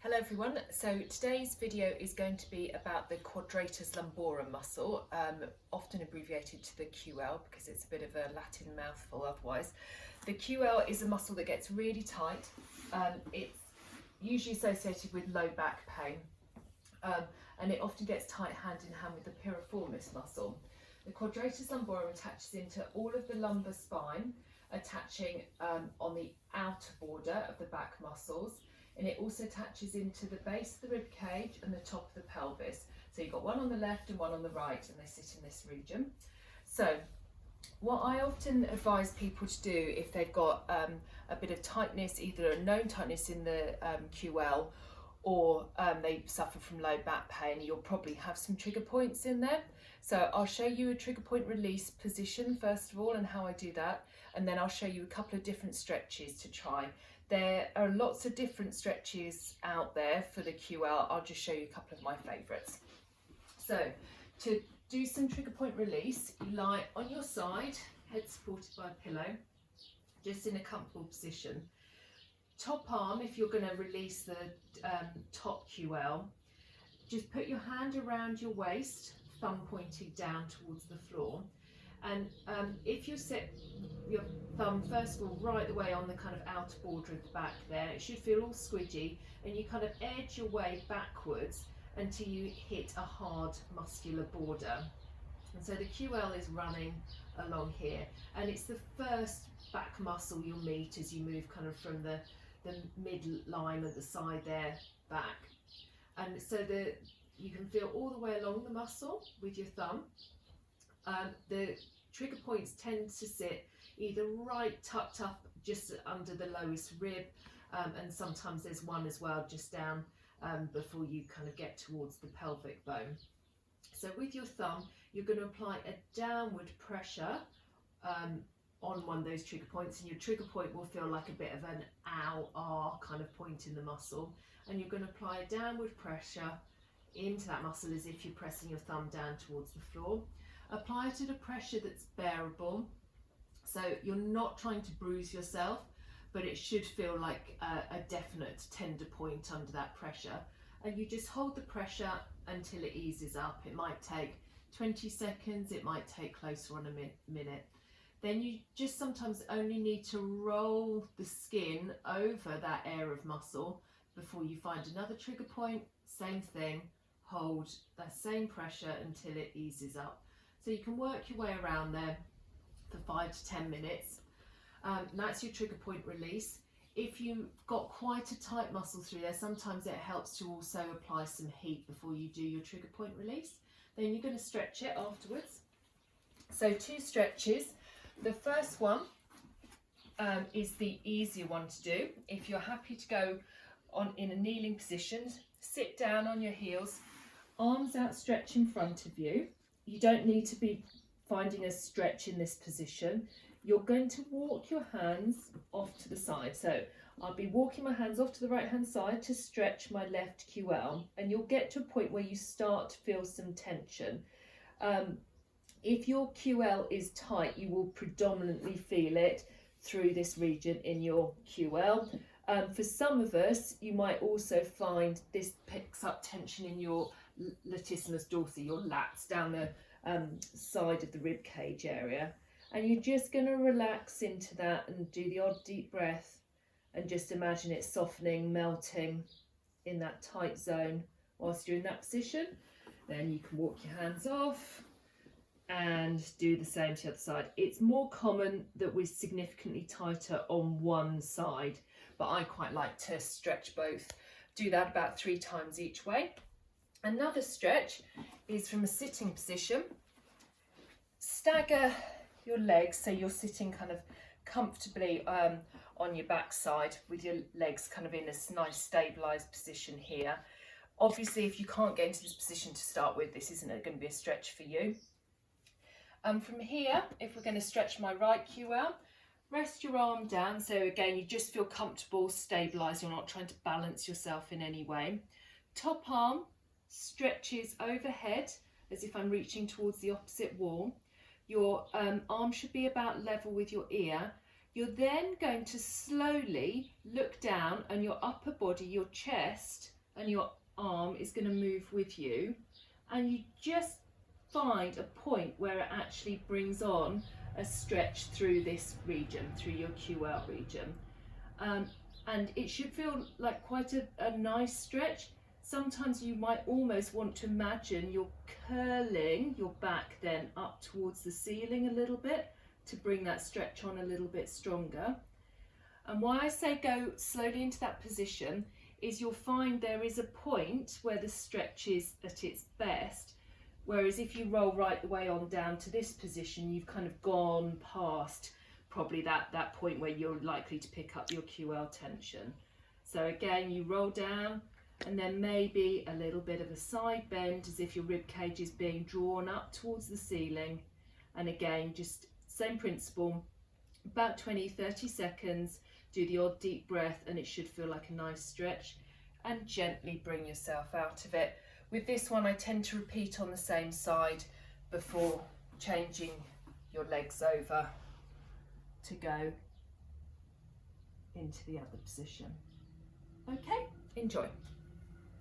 Hello everyone, so today's video is going to be about the quadratus lumborum muscle, often abbreviated to the QL because it's a bit of a Latin mouthful otherwise. The QL is a muscle that gets really tight. It's usually associated with low back pain and it often gets tight hand in hand with the piriformis muscle. The quadratus lumborum attaches into all of the lumbar spine, attaching on the outer border of the back muscles. And it also attaches into the base of the rib cage and the top of the pelvis. So you've got one on the left and one on the right, and they sit in this region. So what I often advise people to do if they've got a bit of tightness, either a known tightness in the QL or they suffer from low back pain, you'll probably have some trigger points in there. So I'll show you a trigger point release position first of all and how I do that, and then I'll show you a couple of different stretches to try. There are lots of different stretches out there for the QL. I'll just show you a couple of my favourites. So to do some trigger point release, you lie on your side, head supported by a pillow, just in a comfortable position. Top arm, if you're going to release the top QL, just put your hand around your waist, thumb pointing down towards the floor. And if you set your thumb first of all right the way on the kind of outer border of the back there, it should feel all squidgy, and you kind of edge your way backwards until you hit a hard muscular border. And so the QL is running along here, and it's the first back muscle you'll meet as you move kind of from the midline of the side there back. And so you can feel all the way along the muscle with your thumb. The trigger points tend to sit either right tucked up just under the lowest rib, and sometimes there's one as well just down before you kind of get towards the pelvic bone. So with your thumb, you're going to apply a downward pressure on one of those trigger points, and your trigger point will feel like a bit of an ow-ah kind of point in the muscle, and you're going to apply a downward pressure into that muscle as if you're pressing your thumb down towards the floor. Apply it at a pressure that's bearable, so you're not trying to bruise yourself, but it should feel like a definite tender point under that pressure. And you just hold the pressure until it eases up. It might take 20 seconds, it might take closer on a minute. Then you just sometimes only need to roll the skin over that area of muscle before you find another trigger point. Same thing, hold that same pressure until it eases up. So you can work your way around there for 5 to 10 minutes. That's your trigger point release. If you've got quite a tight muscle through there, sometimes it helps to also apply some heat before you do your trigger point release. Then you're going to stretch it afterwards. So 2 stretches. The first one is the easier one to do. If you're happy to go on in a kneeling position, sit down on your heels, arms outstretched in front of you. You don't need to be finding a stretch in this position. You're going to walk your hands off to the side. So I'll be walking my hands off to the right hand side to stretch my left QL, and you'll get to a point where you start to feel some tension. If your QL is tight, you will predominantly feel it through this region in your QL. For some of us, you might also find this picks up tension in your latissimus dorsi, your lats down the side of the rib cage area, and you're just going to relax into that and do the odd deep breath and just imagine it softening, melting in that tight zone whilst you're in that position. Then you can walk your hands off and do the same to the other side. It's more common that we're significantly tighter on one side, but I quite like to stretch both. Do that about 3 times each way. Another stretch is from a sitting position. Stagger your legs so you're sitting kind of comfortably on your back side with your legs kind of in a nice stabilised position here. Obviously, if you can't get into this position to start with, this isn't going to be a stretch for you. From here, if we're going to stretch my right QL, rest your arm down. So again, you just feel comfortable, stabilised. You're not trying to balance yourself in any way. Top arm stretches overhead as if I'm reaching towards the opposite wall. Your arm should be about level with your ear. You're then going to slowly look down, and your upper body, your chest, and your arm is going to move with you, and you just find a point where it actually brings on a stretch through this region, through your QL region. And it should feel like quite a nice stretch. Sometimes you might almost want to imagine you're curling your back then up towards the ceiling a little bit to bring that stretch on a little bit stronger. And why I say go slowly into that position is you'll find there is a point where the stretch is at its best, whereas if you roll right the way on down to this position, you've kind of gone past probably that point where you're likely to pick up your QL tension. So again, you roll down, and then maybe a little bit of a side bend as if your rib cage is being drawn up towards the ceiling. And again, just same principle, about 20-30 seconds, do the odd deep breath, and it should feel like a nice stretch, and gently bring yourself out of it. With this one, I tend to repeat on the same side before changing your legs over to go into the other position. Okay, enjoy.